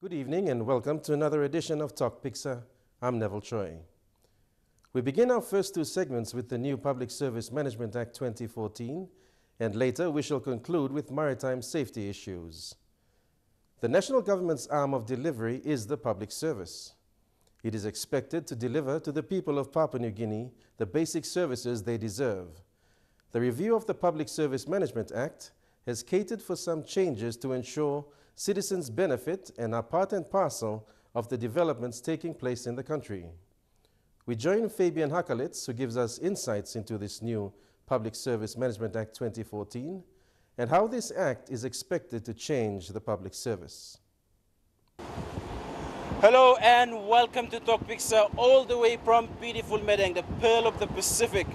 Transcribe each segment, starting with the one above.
Good evening and welcome to another edition of Tok Piksa. I'm Neville Choi. We begin our first two segments with the new Public Service Management Act 2014, and later we shall conclude with maritime safety issues. The national government's arm of delivery is the public service. It is expected to deliver to the people of Papua New Guinea the basic services they deserve. The review of the Public Service Management Act has catered for some changes to ensure citizens benefit and are part and parcel of the developments taking place in the country. We join Fabian Hakalitz, who gives us insights into this new Public Service Management Act 2014 and how this act is expected to change the public service. Hello and welcome to Tok Piksa, all the way from beautiful Medang, the Pearl of the Pacific.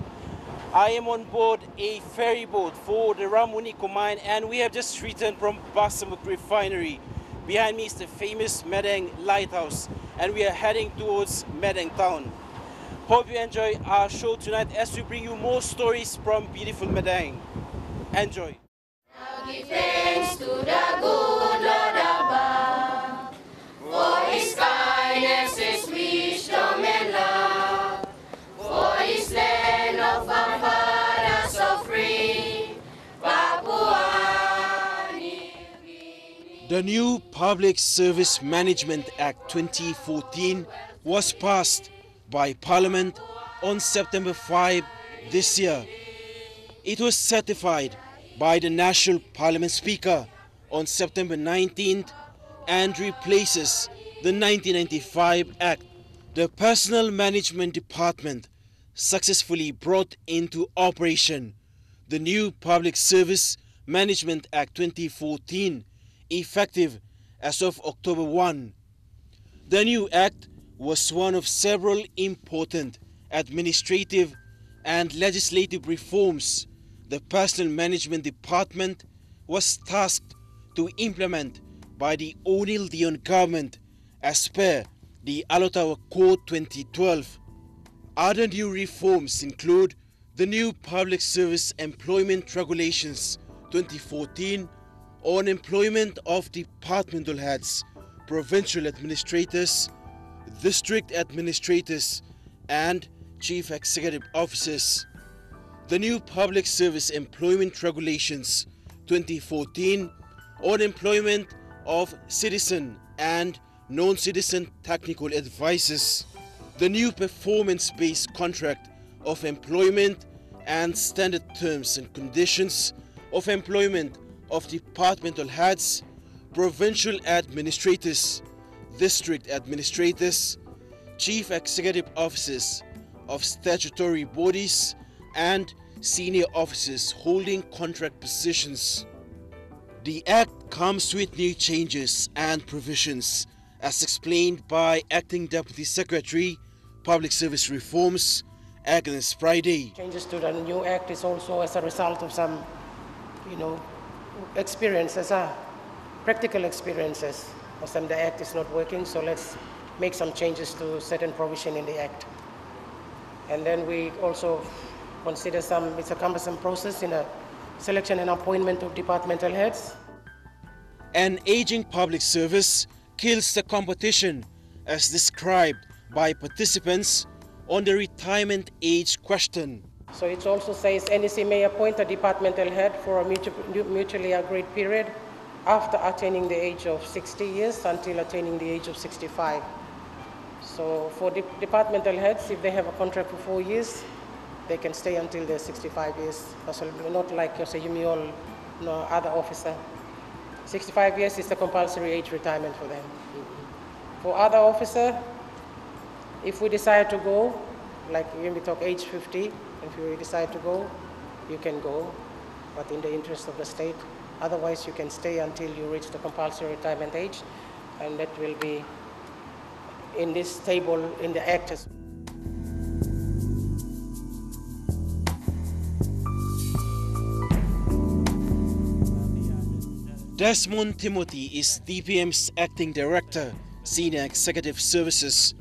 I am on board a ferry boat for the Ramuniko mine, and we have just returned from Basamuk Refinery. Behind me is the famous Medang Lighthouse, and we are heading towards Medang town. Hope you enjoy our show tonight as we bring you more stories from beautiful Medang. Enjoy. Now give thanks to the good Lord above, for His kindness, His wisdom and love, for His land of our fathers so free, Papua New Guinea. The new Public Service Management Act 2014 was passed by Parliament on September 5 this year. It was certified by the National Parliament Speaker on September 19th and replaces the 1995 Act. The Personnel Management Department successfully brought into operation the new Public Service Management Act 2014, effective as of October 1. The new act was one of several important administrative and legislative reforms the Personnel Management Department was tasked to implement by the O'Neill Dion government as per the Alotawa Code 2012. Other new reforms include the new Public Service Employment Regulations 2014 on employment of departmental heads, provincial administrators, district administrators, and chief executive officers. The new Public Service Employment Regulations 2014 on employment of citizen and non-citizen technical advisors. The new performance-based contract of employment and standard terms and conditions of employment of departmental heads, provincial administrators, district administrators, chief executive officers of statutory bodies, and senior officers holding contract positions. The Act comes with new changes and provisions, as explained by Acting Deputy Secretary, Public Service Reforms, Agnes Friday. Changes to the new Act is also as a result of some, experiences, practical experiences. For some, the Act is not working, so let's make some changes to certain provision in the Act. And then we also consider it's a cumbersome process in a selection and appointment of departmental heads. An aging public service kills the competition, as described by participants on the retirement age question. So it also says NEC may appoint a departmental head for a mutually agreed period after attaining the age of 60 years until attaining the age of 65. So for departmental heads, if they have a contract for 4 years, they can stay until they're 65 years. Also, not like Yumiol, other officer. 65 years is the compulsory age retirement for them. For other officer, if we decide to go, like when we talk age 50, if you decide to go, you can go, but in the interest of the state. Otherwise, you can stay until you reach the compulsory retirement age, and that will be in this table in the Act. Desmond Timothy is DPM's Acting Director, Senior Executive Services.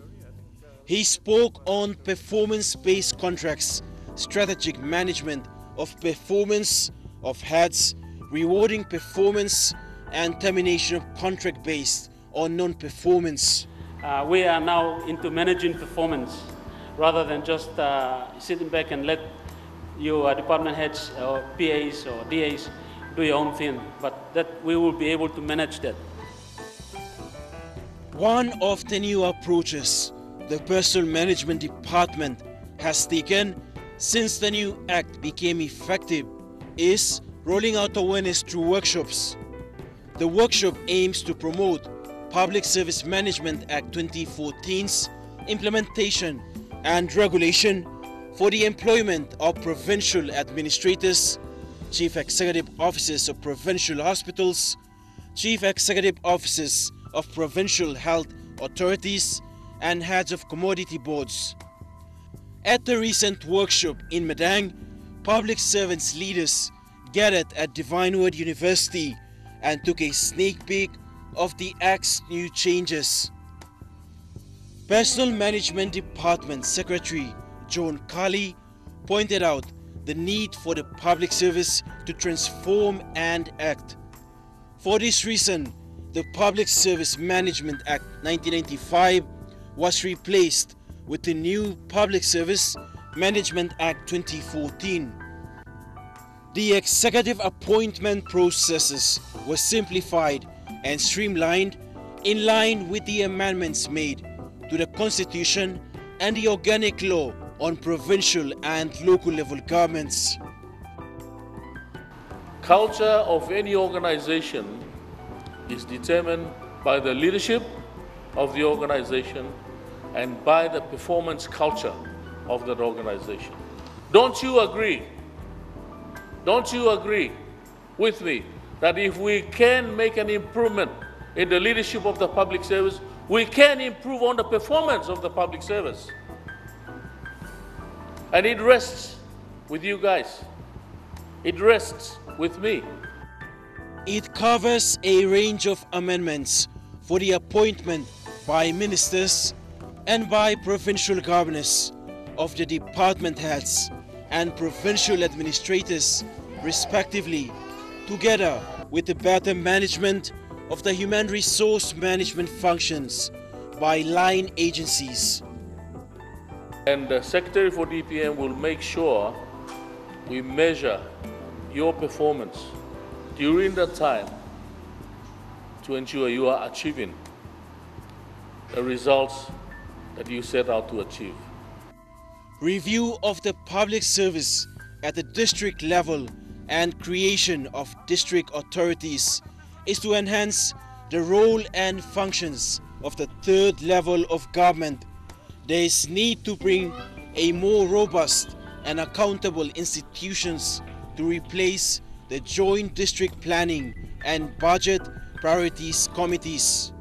He spoke on performance-based contracts, strategic management of performance of heads, rewarding performance, and termination of contract based on non-performance. We are now into managing performance rather than just sitting back and let your department heads or PAs or DAs do your own thing, but that we will be able to manage that. One of the new approaches the Personnel Management Department has taken since the new Act became effective is rolling out awareness through workshops. The workshop aims to promote Public Service Management Act 2014's implementation and regulation for the employment of provincial administrators, chief executive officers of provincial hospitals, chief executive officers of provincial health authorities, and heads of commodity boards. At the recent workshop in Madang, public servants leaders gathered at Divinewood University and took a sneak peek of the Act's new changes. Personnel Management Department Secretary John Kali pointed out the need for the public service to transform and act. For this reason, the Public Service Management Act 1995 was replaced with the new Public Service Management Act 2014. The executive appointment processes were simplified and streamlined in line with the amendments made to the Constitution and the Organic Law on provincial and local level governments. Culture of any organization is determined by the leadership of the organization and by the performance culture of that organization. Don't you agree? Don't you agree with me that if we can make an improvement in the leadership of the public service, we can improve on the performance of the public service? And it rests with you guys. It rests with me. It covers a range of amendments for the appointment by ministers and by provincial governors of the department heads and provincial administrators respectively, together with the better management of the human resource management functions by line agencies. And the Secretary for DPM will make sure we measure your performance during that time to ensure you are achieving the results that you set out to achieve. Review of the public service at the district level and creation of district authorities is to enhance the role and functions of the third level of government. There is need to bring a more robust and accountable institutions to replace the Joint District Planning and Budget Priorities Committees.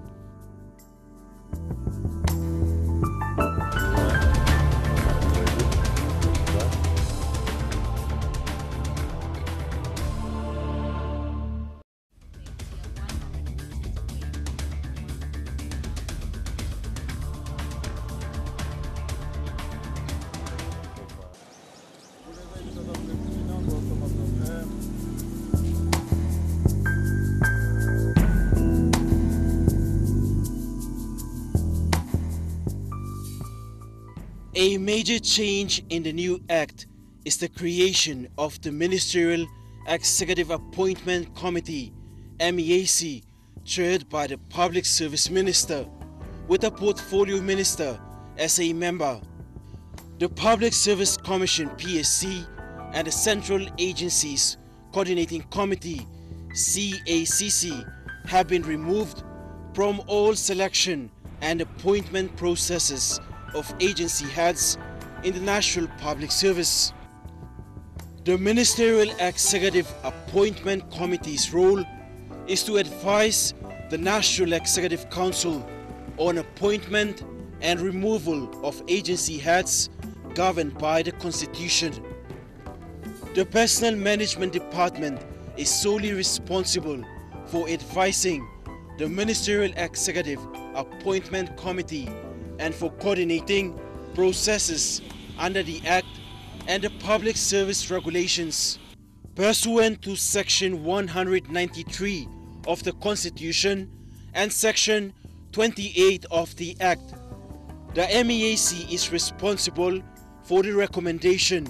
A major change in the new Act is the creation of the Ministerial Executive Appointment Committee, MEAC, chaired by the Public Service Minister, with a Portfolio Minister as a member. The Public Service Commission, PSC, and the Central Agencies Coordinating Committee, CACC, have been removed from all selection and appointment processes of agency heads in the National Public Service. The Ministerial Executive Appointment Committee's role is to advise the National Executive Council on appointment and removal of agency heads governed by the Constitution. The Personnel Management Department is solely responsible for advising the Ministerial Executive Appointment Committee and for coordinating processes under the Act and the Public Service Regulations. Pursuant to Section 193 of the Constitution and Section 28 of the Act, the MEAC is responsible for the recommendation.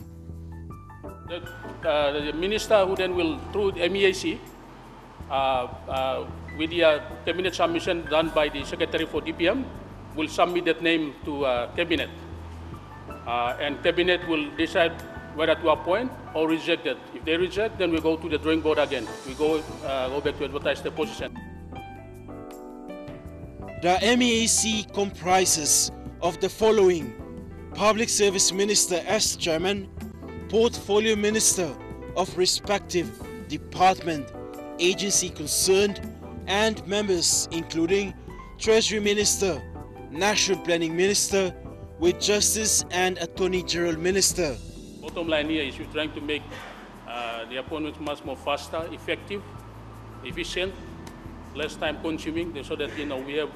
The minister who then will, through the MEAC, with the cabinet submission done by the secretary for DPM, will submit that name to cabinet. And cabinet will decide whether to appoint or reject it. If they reject, then we go to the drawing board again. We go back to advertise the position. The MEAC comprises of the following: Public Service Minister as Chairman, Portfolio Minister of respective department, agency concerned, and members including Treasury Minister, National Planning Minister, with Justice and Attorney General Minister. Bottom line here is we're trying to make the appointments much more faster, effective, efficient, less time consuming, so that we have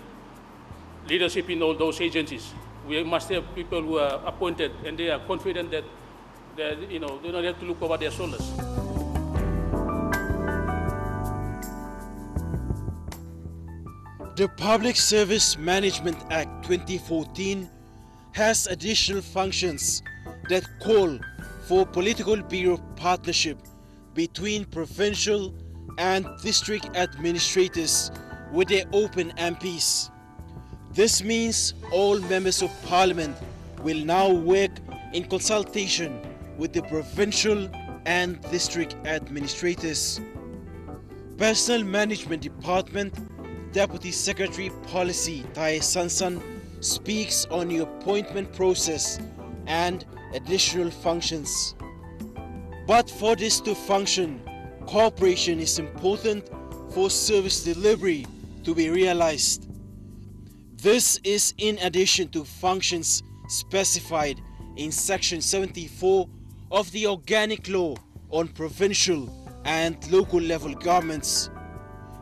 leadership in all those agencies. We must have people who are appointed and they are confident that they don't have to look over their shoulders. The Public Service Management Act 2014 has additional functions that call for political bureau partnership between provincial and district administrators with their open MPs. This means all members of parliament will now work in consultation with the provincial and district administrators. Personnel Management Department Deputy Secretary Policy Tai Sansan speaks on the appointment process and additional functions. But for this to function, cooperation is important for service delivery to be realized. This is in addition to functions specified in Section 74 of the Organic Law on Provincial and Local Level Governments.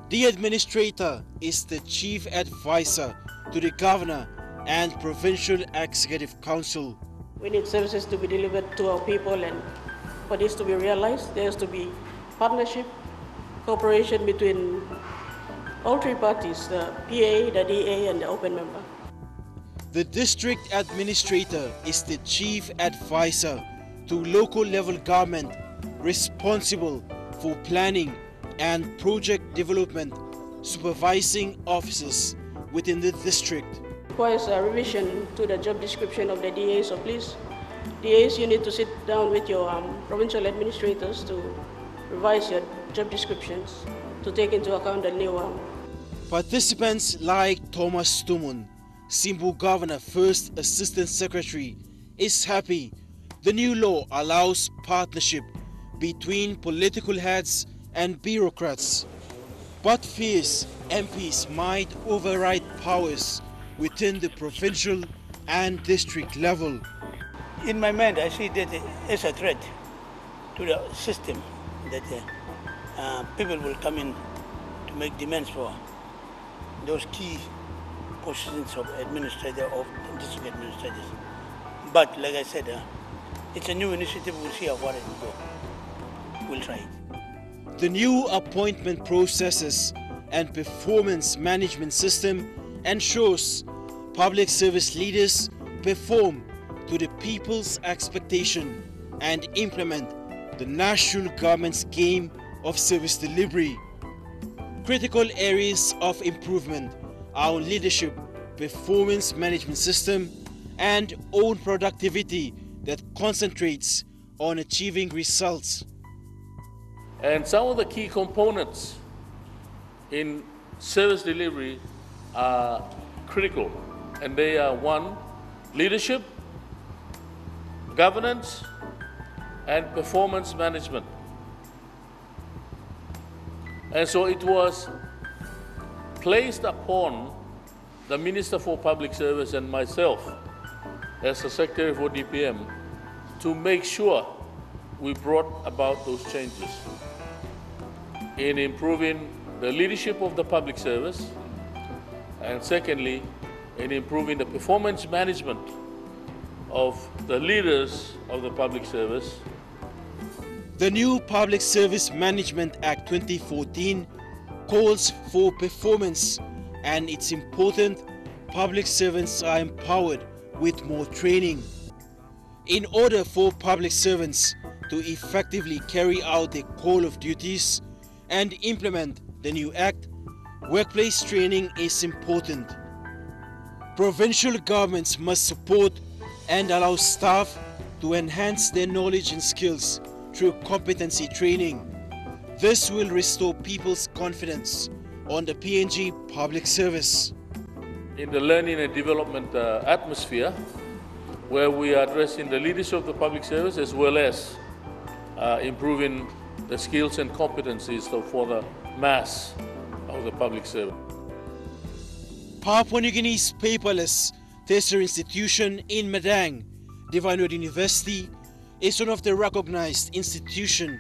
The Administrator is the Chief Advisor to the Governor and Provincial Executive Council. We need services to be delivered to our people, and for this to be realized, there has to be partnership, cooperation between all three parties, the PA, the DA, and the open member. The District Administrator is the Chief Advisor to local level government, responsible for planning and project development, supervising officers within the district. Requires a revision to the job description of the DAs, so please, DAs, you need to sit down with your provincial administrators to revise your job descriptions to take into account the new Participants like Thomas Tumun, Simbu Governor First Assistant Secretary, is happy the new law allows partnership between political heads and bureaucrats, but fears MPs might override powers within the provincial and district level. In my mind, I see that as a threat to the system, that people will come in to make demands for those key positions of administrator, of district administrators. But like I said, it's a new initiative. We'll see how far it will go. We'll try it. The new appointment processes and performance management system ensures public service leaders perform to the people's expectation and implement the national government's game of service delivery. Critical areas of improvement are leadership, performance management system, and own productivity that concentrates on achieving results. And some of the key components in service delivery are critical, and they are: one, leadership, governance, and performance management. And so it was placed upon the Minister for Public Service and myself as the Secretary for DPM to make sure we brought about those changes in improving the leadership of the public service, and secondly, in improving the performance management of the leaders of the public service. The new Public Service Management Act 2014 calls for performance and it's important public servants are empowered with more training. In order for public servants to effectively carry out their call of duties and implement the new Act, workplace training is important. Provincial governments must support and allow staff to enhance their knowledge and skills through competency training. This will restore people's confidence on the PNG public service. In the learning and development atmosphere, where we are addressing the leadership of the public service as well as improving the skills and competencies for the mass of the public service. Papua New Guinea's paperless tertiary institution in Madang, Divine University, is one of the recognized institutions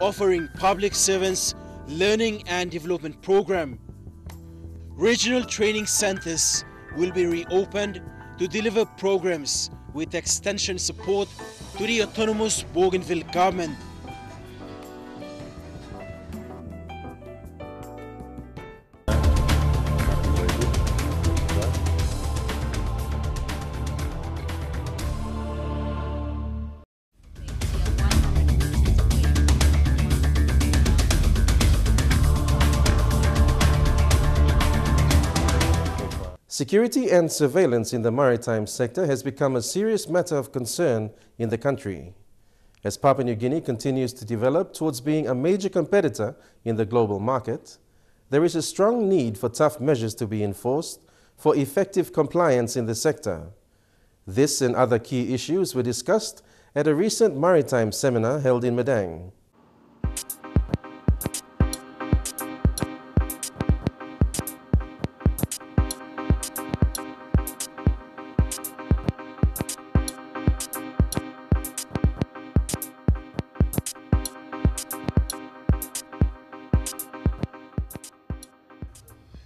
offering public servants learning and development program. Regional training centers will be reopened to deliver programs with extension support to the autonomous Bougainville government. Security and surveillance in the maritime sector has become a serious matter of concern in the country. As Papua New Guinea continues to develop towards being a major competitor in the global market, there is a strong need for tough measures to be enforced for effective compliance in the sector. This and other key issues were discussed at a recent maritime seminar held in Madang.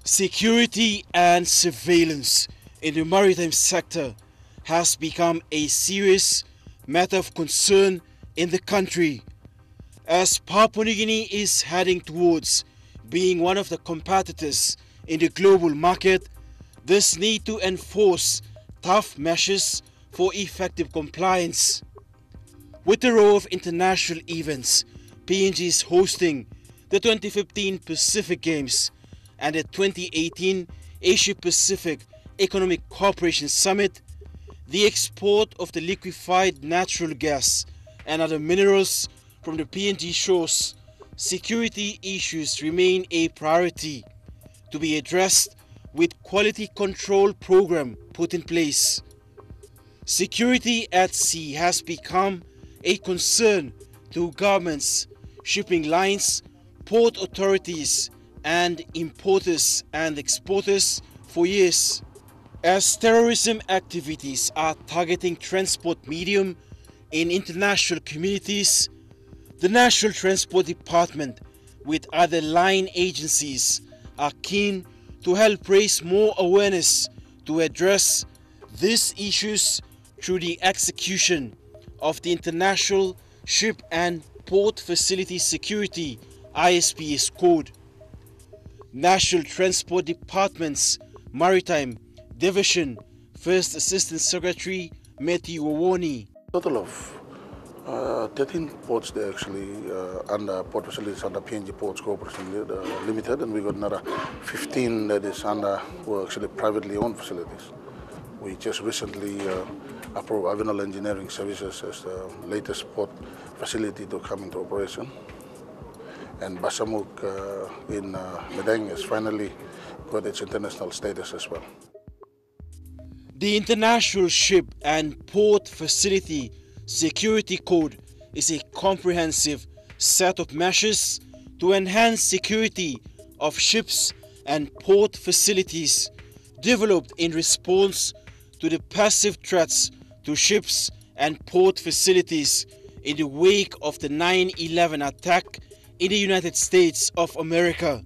Security and surveillance in the maritime sector has become a serious matter of concern in the country. As Papua New Guinea is heading towards being one of the competitors in the global market, this need to enforce tough measures for effective compliance. With the row of international events, PNG is hosting the 2015 Pacific Games and the 2018 Asia-Pacific Economic Cooperation Summit. The export of the liquefied natural gas and other minerals from the PNG shores, security issues remain a priority to be addressed with quality control program put in place. Security at sea has become a concern to governments, shipping lines, port authorities, and importers and exporters for years. As terrorism activities are targeting transport medium in international communities, the National Transport Department with other line agencies are keen to help raise more awareness to address these issues through the execution of the International Ship and Port Facility Security ISPS Code. National Transport Department's Maritime Division First Assistant Secretary Matthew Wawoni. Total of 13 ports there actually under port facilities under PNG Ports Corporation Limited, and we got another 15 that is under were actually privately owned facilities. We just recently approved Avenal Engineering Services as the latest port facility to come into operation. And Basamuk in Madang has finally got its international status as well. The International Ship and Port Facility Security Code is a comprehensive set of measures to enhance security of ships and port facilities, developed in response to the passive threats to ships and port facilities in the wake of the 9/11 attack in the United States of America.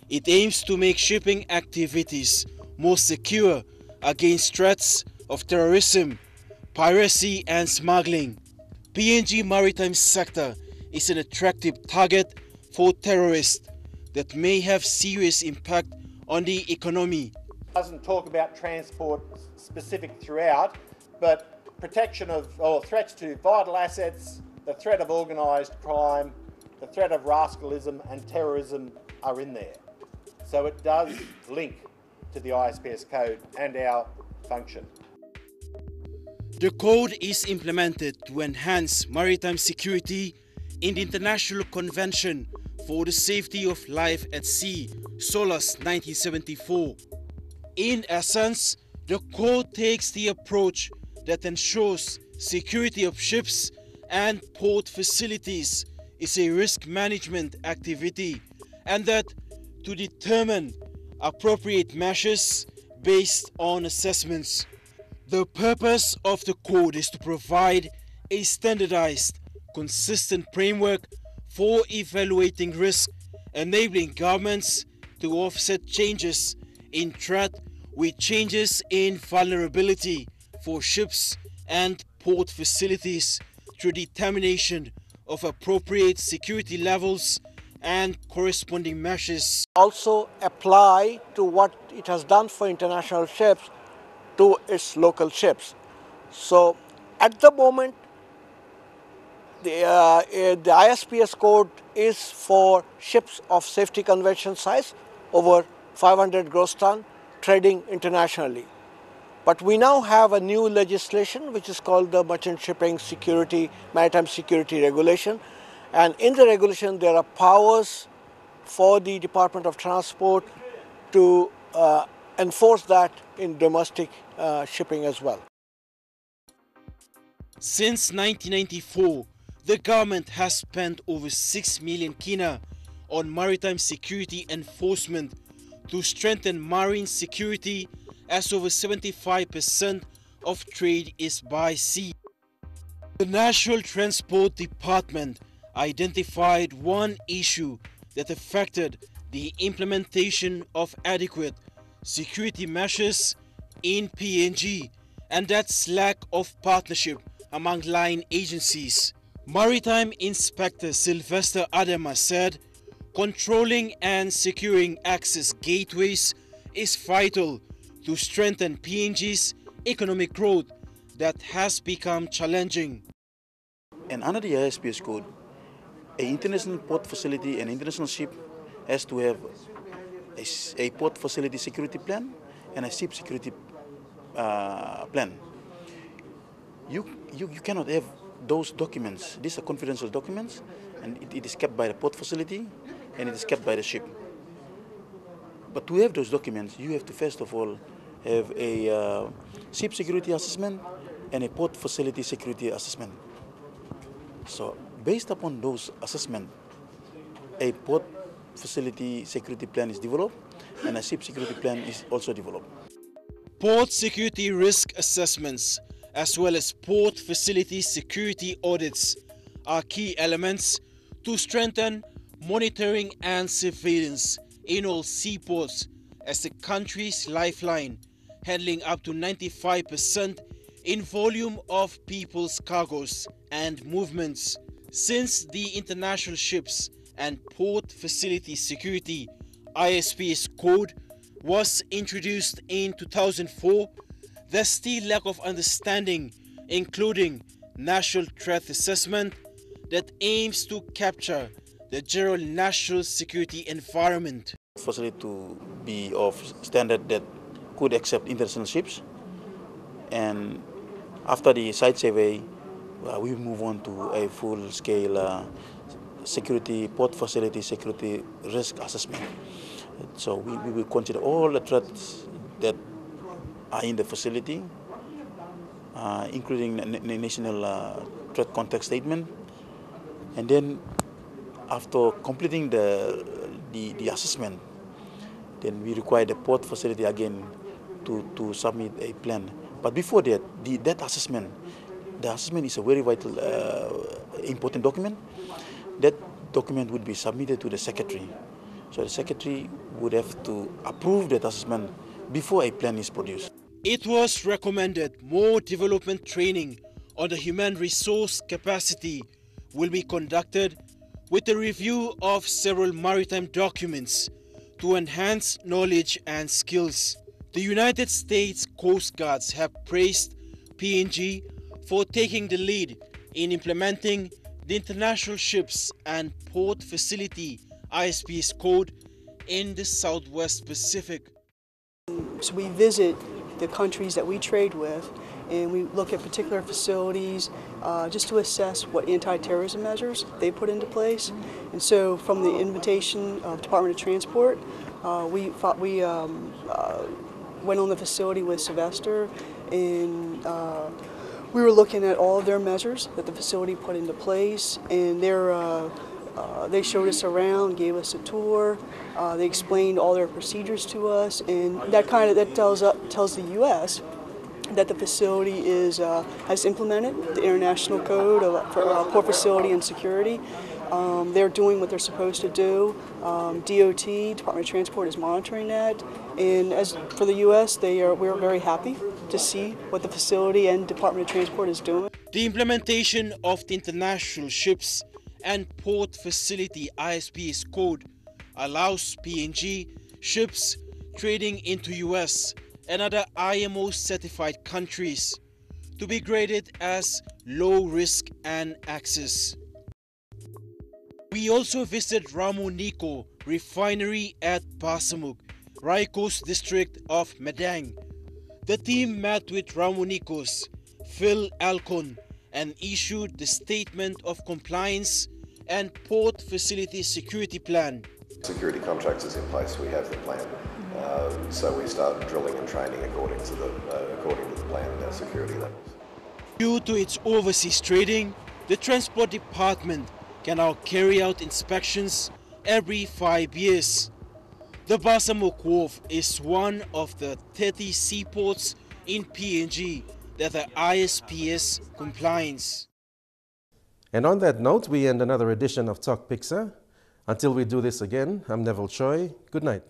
It aims to make shipping activities more secure against threats of terrorism, piracy and smuggling. PNG maritime sector is an attractive target for terrorists that may have serious impact on the economy. Doesn't talk about transport specific throughout, but protection of or threats to vital assets, the threat of organised crime, the threat of rascalism and terrorism are in there. So it does link to the ISPS code and our function. The code is implemented to enhance maritime security in the International Convention for the Safety of Life at Sea, SOLAS 1974. In essence, the code takes the approach that ensures security of ships and port facilities is a risk management activity, and that to determine appropriate measures based on assessments. The purpose of the code is to provide a standardized, consistent framework for evaluating risk, enabling governments to offset changes in threat with changes in vulnerability for ships and port facilities through determination of appropriate security levels and corresponding measures. Also apply to what it has done for international ships to its local ships. So at the moment, the ISPS code is for ships of safety convention size over 500 gross ton trading internationally. But we now have a new legislation which is called the Merchant Shipping Security, Maritime Security Regulation. And in the regulation there are powers for the Department of Transport to enforce that in domestic shipping as well. Since 1994, the government has spent over 6 million kina on maritime security enforcement to strengthen marine security, as over 75% of trade is by sea. The National Transport Department identified one issue that affected the implementation of adequate security measures in PNG, and that's lack of partnership among line agencies. Maritime Inspector Sylvester Adema said, controlling and securing access gateways is vital to strengthen PNG's economic growth that has become challenging. And under the ISPS code, an international port facility, an international ship has to have a port facility security plan and a ship security plan. You cannot have those documents. These are confidential documents, and it is kept by the port facility and it is kept by the ship. But to have those documents, you have to first of all have a ship security assessment and a port facility security assessment. So based upon those assessments, a port facility security plan is developed and a ship security plan is also developed. Port security risk assessments as well as port facility security audits are key elements to strengthen monitoring and surveillance in all seaports as the country's lifeline, handling up to 95% in volume of people's cargoes and movements. Since the International Ships and Port Facility Security ISPS code was introduced in 2004, there's still lack of understanding, including national threat assessment that aims to capture the general national security environment. Facility to be of standard that could accept international ships, and after the site survey, we move on to a full-scale security port facility security risk assessment. So we will consider all the threats that are in the facility, including the national threat context statement, and then after completing the assessment, then we require the port facility again to submit a plan. But before that, the assessment is a very vital, important document. That document would be submitted to the secretary. So the secretary would have to approve that assessment before a plan is produced. It was recommended more development training on the human resource capacity will be conducted with a review of several maritime documents to enhance knowledge and skills. The United States Coast Guards have praised PNG for taking the lead in implementing the International Ships and Port Facility ISPS code in the Southwest Pacific. So we visit the countries that we trade with, and we look at particular facilities just to assess what anti-terrorism measures they put into place. And so from the invitation of Department of Transport, we went on the facility with Sylvester, and we were looking at all of their measures that the facility put into place, and they showed us around, gave us a tour. They explained all their procedures to us, and that tells the U.S. that the facility has implemented the international code for port facility and security. They're doing what they're supposed to do. DOT, Department of Transport, is monitoring that. And as for the U.S., we're very happy to see what the facility and Department of Transport is doing. The implementation of the International Ships and Port Facility ISPS code allows PNG ships trading into U.S. and other IMO certified countries to be graded as low risk and access. We also visited Ramoniko Refinery at Basamuk, Raikos district of Madang. The team met with Ramoniko's Phil Alcon and issued the Statement of Compliance and Port Facility Security Plan. Security contracts is in place, we have the plan. So we start drilling and training according to the plan and our security levels. Due to its overseas trading, the Transport Department can now carry out inspections every 5 years. The Basamuk Wharf is one of the 30 seaports in PNG that are ISPS compliance. And on that note, we end another edition of Tok Piksa. Until we do this again, I'm Neville Choi. Good night.